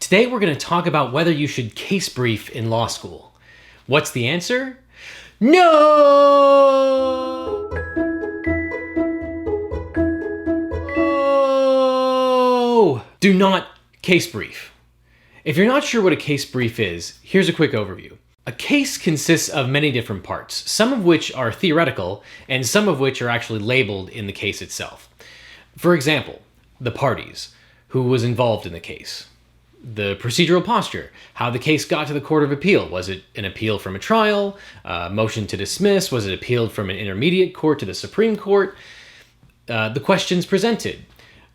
Today we're going to talk about whether you should case brief in law school. What's the answer? No! Do not case brief. If you're not sure what a case brief is, here's a quick overview. A case consists of many different parts, some of which are theoretical and some of which are actually labeled in the case itself. For example, the parties, who was involved in the case. The procedural posture, how the case got to the Court of Appeal. Was it an appeal from a trial, a motion to dismiss? Was it appealed from an intermediate court to the Supreme Court? The questions presented.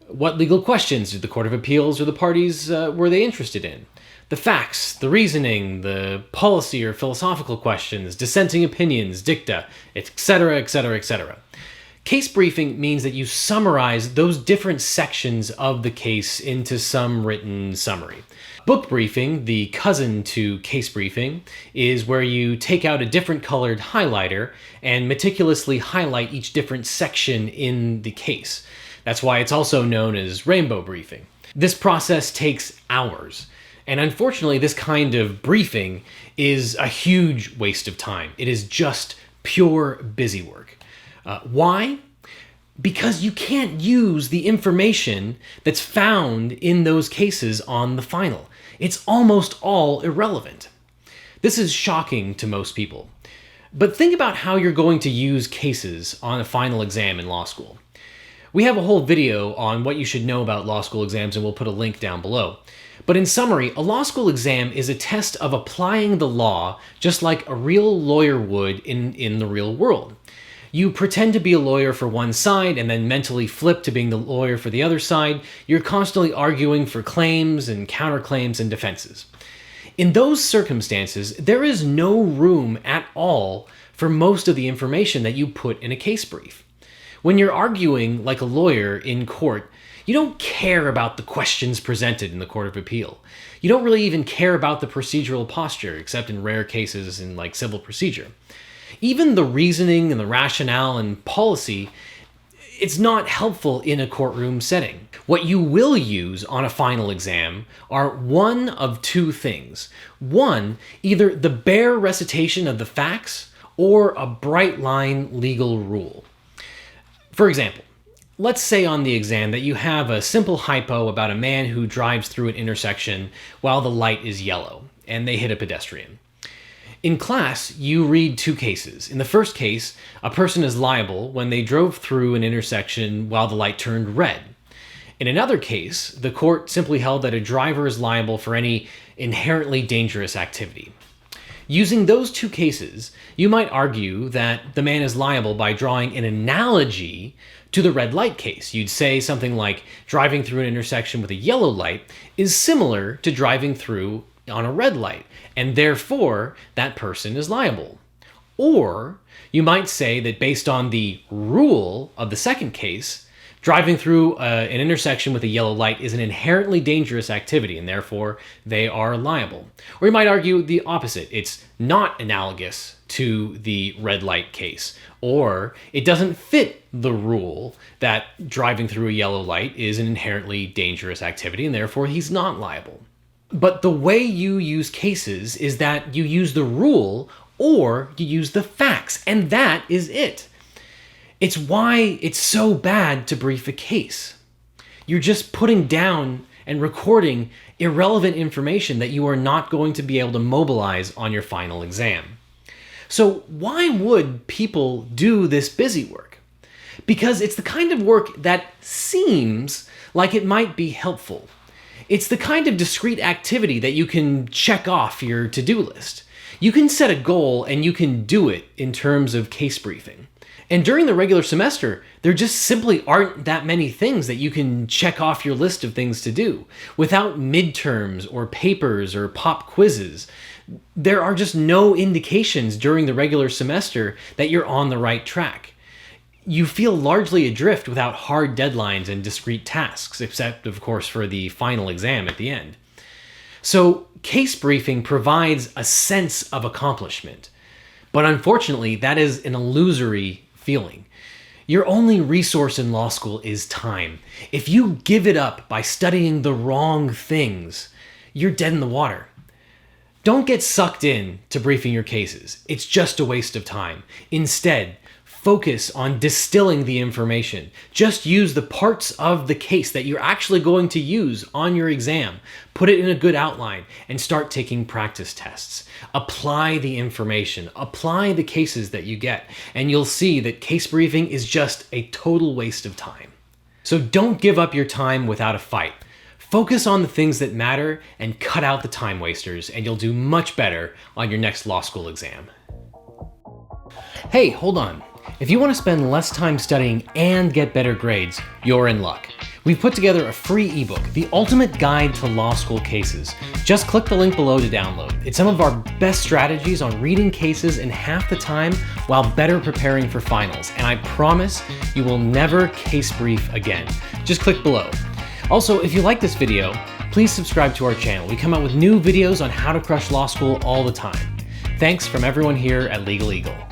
What legal questions did the Court of Appeals or the parties were they interested in? The facts, the reasoning, the policy or philosophical questions, dissenting opinions, dicta, etc., etc., etc. Case briefing means that you summarize those different sections of the case into some written summary. Book briefing, the cousin to case briefing, is where you take out a different colored highlighter and meticulously highlight each different section in the case. That's why it's also known as rainbow briefing. This process takes hours. And unfortunately, this kind of briefing is a huge waste of time. It is just pure busy work. Why? Because you can't use the information that's found in those cases on the final. It's almost all irrelevant. This is shocking to most people. But think about how you're going to use cases on a final exam in law school. We have a whole video on what you should know about law school exams, and we'll put a link down below. But in summary, a law school exam is a test of applying the law just like a real lawyer would in the real world. You pretend to be a lawyer for one side and then mentally flip to being the lawyer for the other side. You're constantly arguing for claims and counterclaims and defenses. In those circumstances, there is no room at all for most of the information that you put in a case brief. When you're arguing like a lawyer in court, you don't care about the questions presented in the Court of Appeal. You don't really even care about the procedural posture, except in rare cases in like civil procedure. Even the reasoning and the rationale and policy, it's not helpful in a courtroom setting. What you will use on a final exam are one of two things. One, either the bare recitation of the facts or a bright line legal rule. For example, let's say on the exam that you have a simple hypo about a man who drives through an intersection while the light is yellow and they hit a pedestrian. In class, you read two cases. In the first case, a person is liable when they drove through an intersection while the light turned red. In another case, the court simply held that a driver is liable for any inherently dangerous activity. Using those two cases, you might argue that the man is liable by drawing an analogy to the red light case. You'd say something like driving through an intersection with a yellow light is similar to driving through on a red light, and therefore that person is liable. Or you might say that based on the rule of the second case, driving through an intersection with a yellow light is an inherently dangerous activity, and therefore they are liable. Or you might argue the opposite. It's not analogous to the red light case, or it doesn't fit the rule that driving through a yellow light is an inherently dangerous activity, and therefore he's not liable. But the way you use cases is that you use the rule or you use the facts, and that is it. It's why it's so bad to brief a case. You're just putting down and recording irrelevant information that you are not going to be able to mobilize on your final exam. So why would people do this busy work? Because it's the kind of work that seems like it might be helpful. It's the kind of discrete activity that you can check off your to-do list. You can set a goal and you can do it in terms of case briefing. And during the regular semester, there just simply aren't that many things that you can check off your list of things to do. Without midterms or papers or pop quizzes, there are just no indications during the regular semester that you're on the right track. You feel largely adrift without hard deadlines and discrete tasks, except, of course, for the final exam at the end. So, case briefing provides a sense of accomplishment. But unfortunately, that is an illusory feeling. Your only resource in law school is time. If you give it up by studying the wrong things, you're dead in the water. Don't get sucked in to briefing your cases. It's just a waste of time. Instead, focus on distilling the information. Just use the parts of the case that you're actually going to use on your exam. Put it in a good outline and start taking practice tests. Apply the information. Apply the cases that you get, and you'll see that case briefing is just a total waste of time. So don't give up your time without a fight. Focus on the things that matter and cut out the time wasters, and you'll do much better on your next law school exam. Hey, hold on. If you want to spend less time studying and get better grades, you're in luck. We've put together a free ebook, The Ultimate Guide to Law School Cases. Just click the link below to download. It's some of our best strategies on reading cases in half the time while better preparing for finals, and I promise you will never case brief again. Just click below. Also, if you like this video, please subscribe to our channel. We come out with new videos on how to crush law school all the time. Thanks from everyone here at Legal Eagle.